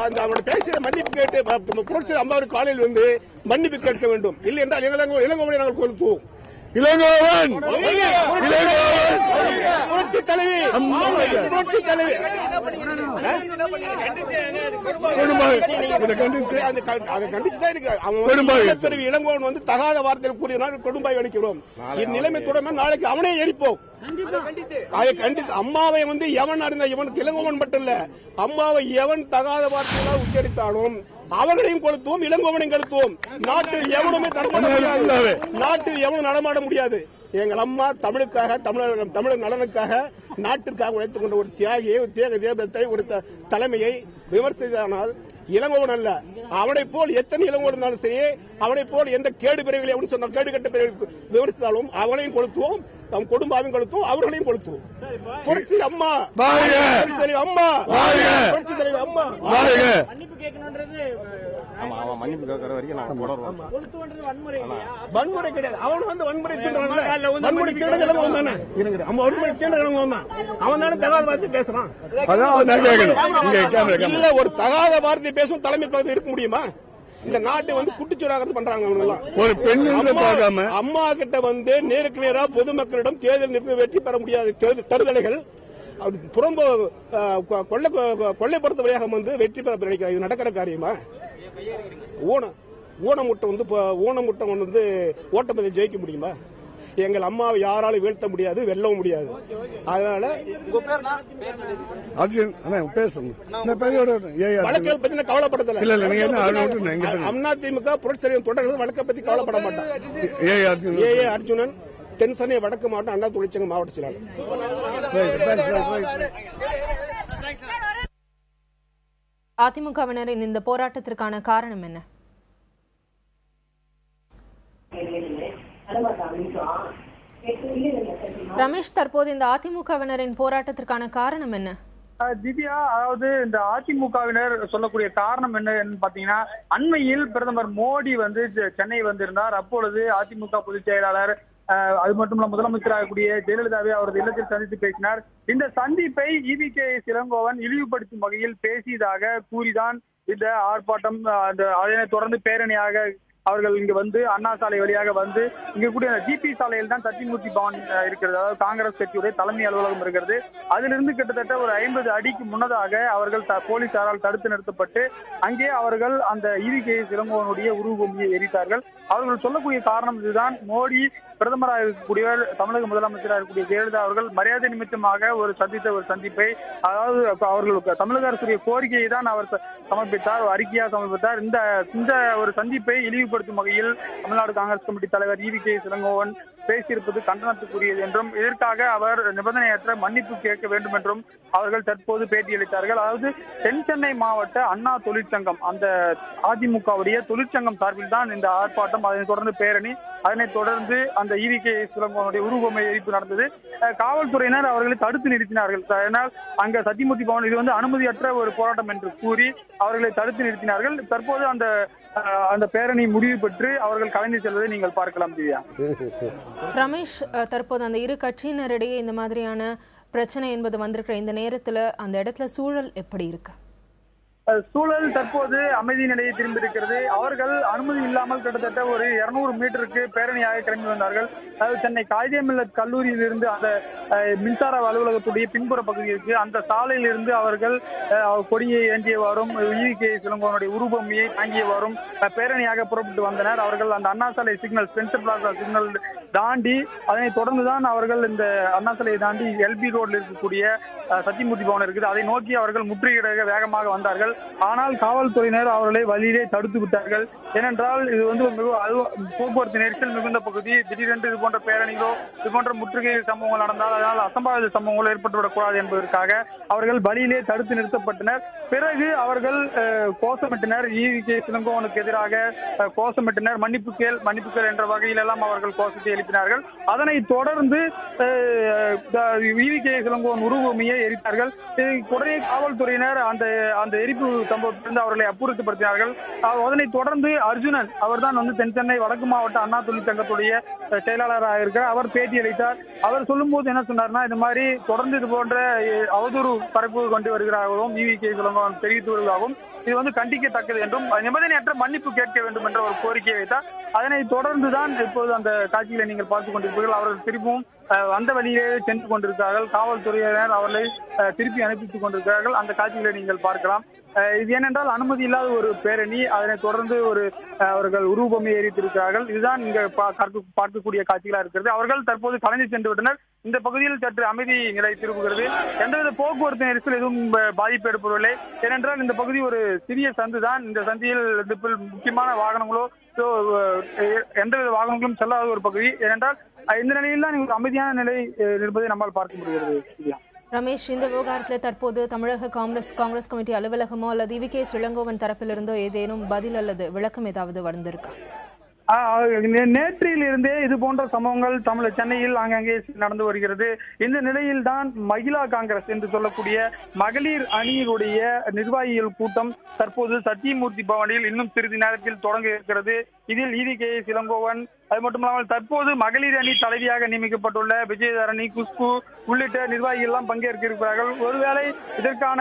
அவருடைய பேசிய மன்னிப்பு கேட்டு புரட்சி அம்மாவின் காலையில் வந்து மன்னிப்பு கேட்க வேண்டும். இல்லை என்றால் இளங்கோவனை நாங்கள் கொளுத்துவோம். இளங்கோவன் புரட்சி தலைவி இளங்கோவன் வந்து தகாத வார்த்தையில் கூறினால் கொடும்பாய் அடிக்கிறோம். இந்நிலைமை தொடர்ந்து நாளைக்கு அவனே எரிப்போம். அதை கண்டித்து அம்மாவை வந்து எவன் அறிந்த இவனுக்கு இளங்கோவன் மட்டும் இல்ல, அம்மாவை எவன் தகாத வார்த்தைகளால் உச்சரித்தாலும் அவர்களையும் கொளுத்துவோம், இளங்கோவனையும் கொளுத்துவோம். நாட்டில் எவனுமே நடமாட முடியாது. நாட்டில் எவனும் நடமாட முடியாது. எங்கள் அம்மா தமிழுக்காக, தமிழர் நலனுக்காக, நாட்டிற்காக உழைத்துக் கொண்ட ஒரு தியாகியை, ஒரு தியாக தேவத்தை, ஒரு தலைமையை விமர்சித்தானால் இளங்கோவன் அல்ல, அவனை போல் எத்தனை இளங்கோவன் இருந்தாலும் சரி, அவனை போல் எந்த கேடு பிரிவுகளை அவன் சொன்ன கேடு கட்ட பிரிவு விமர்சித்தாலும் அவனையும் கொளுத்துவோம், நம் குடும்பாவையும் கொளுத்துவோம், அவர்களையும் கொளுத்துவோம். புரட்சி அம்மா, அம்மா, புரட்சி தலைவர் அம்மா மன்னிப்பு கேட்கிற வரைக்கும் நாங்கள் தொடர்வோம். வன்முறை கிடையாது. அவன் வந்து வன்முறை வன்முறை அவன் தானே தகாத வார்த்தை பேசுறான். இல்ல, ஒரு தகாத வார்த்தை பேசும் தலைமை பகுதி இருக்க முடியுமா? இந்த நாட்டை வந்து குட்டிச்சோராக பண்றாங்க. ஒரு பெண் அம்மா கிட்ட வந்து நேருக்கு நேரா பொதுமக்களிடம் தேர்தல் நிறுத்தி வெற்றி பெற முடியாது. தருதலைகள் புறம்போ கொள்ளைப்புறத்து வழியாக வந்து வெற்றி பெற நினைக்கிறார். இது நடக்கிற காரியமா? ஊனமுட்டம் வந்து ஓட்டப்பதில் ஜெயிக்க முடியுமா? எங்கள் அம்மாவை யாராலும் வீழ்த்த முடியாது, வெல்லவும் முடியாது. அதனால வழக்குகள் பத்தி கவலைப்படல. அண்ணா திமுக புரட்சி தொடர்கள் வழக்கை பத்தி கவலைப்பட மாட்டான். அர்ஜுனன், தென்சென்னை வடக்கு மாவட்டம் அண்ணா தொழிற்சங்க மாவட்ட செயலாளர். அதிமுகவினரின் இந்த போராட்டத்திற்கான காரணம் என்ன? ரமேஷ், தற்போது இந்த அதிமுகவினரின் போராட்டத்திற்கான காரணம் என்ன? திவ்யா, அதாவது இந்த அதிமுகவினர் சொல்லக்கூடிய காரணம் என்னன்னு பாத்தீங்கன்னா, அண்மையில் பிரதமர் மோடி வந்து சென்னை வந்திருந்தார். அப்பொழுது அதிமுக பொதுச் செயலாளர், அது மட்டும் முதலமைச்சராக கூடிய ஜெயலலிதாவை அவரது இல்லத்தில் சந்தித்து பேசினார். இந்த சந்திப்பை EVK இளங்கோவன் இழிவுபடுத்தும் வகையில் பேசியதாக கூறிதான் இந்த ஆர்ப்பாட்டம், அதனை தொடர்ந்து பேரணியாக அவர்கள் இங்கு வந்து அண்ணா சாலை வழியாக வந்து இங்க கூடிய GP சாலையில் தான் சத்தியமூர்த்தி பவன் இருக்கிறது. அதாவது காங்கிரஸ் கட்சியுடைய தலைமை அலுவலகம் இருக்கிறது. அதிலிருந்து கிட்டத்தட்ட ஒரு 50 அடிக்கு முன்னதாக அவர்கள் போலீசாரால் தடுத்து நிறுத்தப்பட்டு அங்கே அவர்கள் அந்த EVK இளங்கோவனுடைய உருவபொம்மையை எரித்தார்கள். அவர்கள் சொல்லக்கூடிய காரணம் இதுதான். மோடி பிரதமராக இருக்கக்கூடியவர், தமிழக முதலமைச்சராக இருக்கக்கூடிய ஜெயலலிதா அவர்கள் மரியாதை நிமித்தமாக ஒரு சந்திப்பை, அதாவது அவர்களுக்கு தமிழக அரசுடைய கோரிக்கையை தான் அவர் சமர்ப்பித்தார், அறிக்கையாக சமர்ப்பித்தார். இந்த ஒரு சந்திப்பை இழிவுபடுத்தும் வகையில் தமிழ்நாடு காங்கிரஸ் கமிட்டி தலைவர் EVK இளங்கோவன் பேசியிருப்பது கண்டனத்துக்குரியது என்றும், இதற்காக அவர் நிபந்தனையற்ற மன்னிப்பு கேட்க வேண்டும் என்றும் அவர்கள் தற்போது பேட்டியளித்தார்கள். அதாவது தென் சென்னை மாவட்ட அண்ணா தொழிற்சங்கம், அந்த அதிமுகவுடைய தொழிற்சங்கம் சார்பில் தான் இந்த ஆர்ப்பாட்டம், அதனை தொடர்ந்து பேரணி, அதனைத் தொடர்ந்து அந்த EVK இளங்கோவனுடைய உருவபொம்மை எரிப்பு நடந்தது. காவல்துறையினர் அவர்களை தடுத்து நிறுத்தினார்கள். ஏனால் அங்க சத்தியமூர்த்தி பவன் இது வந்து அனுமதியற்ற ஒரு போராட்டம் என்று கூறி அவர்களை தடுத்து நிறுத்தினார்கள். தற்போது அந்த பேரணி முடிவு பெற்று அவர்கள் கலைந்து செல்வதை நீங்கள் பார்க்கலாம். திவ்யா, ரமேஷ், தற்போது அந்த இரு கட்சியினரிடையே இந்த மாதிரியான பிரச்சனை என்பது வந்திருக்கிற இந்த நேரத்துல அந்த இடத்துல சூழல் எப்படி இருக்கு? சூழல் தற்போது அமைதி நிலையை திரும்பியிருக்கிறது. அவர்கள் அனுமதி இல்லாமல் கிட்டத்தட்ட ஒரு 200 மீட்டருக்கு பேரணியாக கிளம்பி வந்தார்கள். அதாவது சென்னை காயிதே மில்லத் கல்லூரியிலிருந்து அந்த மின்சார அலுவலகத்துடைய பின்புற பகுதிக்கு அந்த சாலையிலிருந்து அவர்கள் கொடியை ஏந்தியவாறும் EVK இளங்கோவனுடைய உருவபொம்மையை தாங்கியவாறும் பேரணியாக புறப்பட்டு வந்தனர். அவர்கள் அந்த அண்ணா சாலை சிக்னல், ஸ்பென்சர் பிளாசா சிக்னல் தாண்டி, அதனை தொடர்ந்துதான் அவர்கள் இந்த அண்ணா சாலையை தாண்டி LB ரோட்ல இருக்கக்கூடிய சத்தியமூர்த்தி பவன் இருக்குது, அதை நோக்கி அவர்கள் முற்றுகையிட வேகமாக வந்தார்கள். ஆனால் காவல்துறையினர் அவர்களை வழியிலே தடுத்து விட்டார்கள். ஏனென்றால் இது வந்து போக்குவரத்து நெரிசல் மிகுந்த பகுதி. திடீரென்று இது போன்ற பேரணிகளோ இது போன்ற முற்றுகை சம்பவங்கள் நடந்தால் அதனால் அசம்பாவித சம்பவங்கள் ஏற்பட்டுவிடக்கூடாது என்பதற்காக அவர்கள் வழியிலே தடுத்து நிறுத்தப்பட்டனர். பிறகு அவர்கள் கோஷமிட்டனர், EVK இளங்கோவனுக்கு எதிராக கோஷமிட்டனர், மன்னிப்பு கேள் என்ற வகையில் எல்லாம் அவர்கள் கோஷத்தை எழுப்பினார்கள். அதனைத் தொடர்ந்து EVK இளங்கோவன் உருவபொம்மையை எரித்தார்கள். உடனே காவல்துறையினர் அந்த எரிப்பு அவதூறு சம்பவத்திலிருந்து அவர்களை அப்புறப்படுத்தினார்கள். அதனைத் தொடர்ந்து அர்ஜுனன் அவர்தான் வந்து தென் சென்னை வடக்கு மாவட்ட அண்ணா தொழிற்சங்கத்துடைய செயலாளராக இருக்கிறார். அவர் பேட்டி அளித்தார். அவர் சொல்லும் போது என்ன சொன்னார்னா, இந்த மாதிரி தொடர்ந்து இது போன்ற அவதூறு பரப்பு கொண்டு வருகிறாகவும் ஈவி.கே. இளங்கோவன் தெரிவித்து வருவதாகவும் இது வந்து கண்டிக்கத்தக்கது என்றும் நிபந்தனையற்ற மன்னிப்பு கேட்க வேண்டும் என்ற ஒரு கோரிக்கையை வைத்தார். அதனைத் தொடர்ந்துதான் இப்போது அந்த காட்சிகளை நீங்கள் பார்த்துக் கொண்டிருப்பீர்கள். அவர்கள் திரும்பவும் அந்த வழியிலே சென்று கொண்டிருக்கிறார்கள். காவல்துறையினர் அவர்களை திருப்பி அனுப்பித்துக் கொண்டிருக்கிறார்கள். அந்த காட்சிகளை நீங்கள் பார்க்கலாம். இது ஏனென்றால் அனுமதி இல்லாத ஒரு பேரணி, அதனைத் தொடர்ந்து அவர்கள் உருவபொம்மை எரித்திருக்கிறார்கள். இதுதான் இங்க பார்க்கக்கூடிய காட்சிகளா இருக்கிறது. அவர்கள் தற்போது கலைந்து சென்று விட்டனர். இந்த பகுதியில் சற்று அமைதி நிலை திரும்புகிறது. எந்தவித போக்குவரத்து நெரிசல் எதுவும் பாதிப்பு ஏற்படவில்லை. ஏனென்றால் இந்த பகுதி ஒரு சிறிய சந்து தான். இந்த சந்தியில் முக்கியமான வாகனங்களோ எந்தவித வாகனங்களும் செல்லாத ஒரு பகுதி. ஏனென்றால் இந்த நிலையில் தான் அமைதியான நிலை இருப்பதை நம்மால் பார்க்க முடிகிறது. ரமேஷ், இந்த விவகாரத்தில் தற்போது தமிழக காங்கிரஸ் கமிட்டி அலுவலகமோ அல்லது ஈவி.கே. இளங்கோவன் தரப்பிலிருந்தோ ஏதேனும் பதில் அல்லது விளக்கம் ஏதாவது வந்திருக்கா? நேற்றிலிருந்தே இது போன்ற சம்பவங்கள் சென்னையில் ஆங்காங்கே நடந்து வருகிறது. இந்த நிலையில் தான் மகிழா காங்கிரஸ் என்று சொல்லக்கூடிய மகளிர் அணியினுடைய நிர்வாகிகள் கூட்டம் தற்போது சத்தியமூர்த்தி பவனில் இன்னும் சிறிது நேரத்தில் தொடங்க இருக்கிறது. இதில் ஈவி.கே. இளங்கோவன், அது மட்டுமல்லாமல் தற்போது மகளிர் அணி தலைவியாக நியமிக்கப்பட்டுள்ள விஜயதரணி, குஷ்பு உள்ளிட்ட நிர்வாகிகள் எல்லாம் பங்கேற்க இருக்கிறார்கள். ஒருவேளை இதற்கான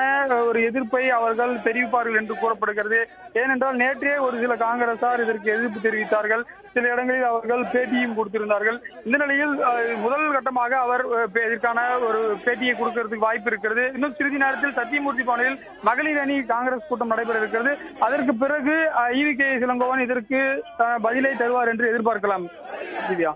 ஒரு எதிர்ப்பை அவர்கள் தெரிவிப்பார்கள் என்று கூறப்படுகிறது. ஏனென்றால் நேற்றே ஒரு சில காங்கிரசார் இதற்கு எதிர்ப்பு தெரிவித்தார்கள். சில இடங்களில் அவர்கள் பேட்டியும் கொடுத்திருந்தார்கள். இந்த நிலையில் முதல் கட்டமாக அவர் இதற்கான ஒரு பேட்டியை கொடுக்கிறதுக்கு வாய்ப்பு இருக்கிறது. இன்னும் சிறிது நேரத்தில் சத்தியமூர்த்தி பவனில் மகளிர் அணி காங்கிரஸ் கூட்டம் நடைபெற இருக்கிறது. அதற்கு பிறகு ஈவி.கே. இளங்கோவன் இதற்கு பதிலை தருவார் என்று எதிர்பார்க்கலாம். திவ்யா.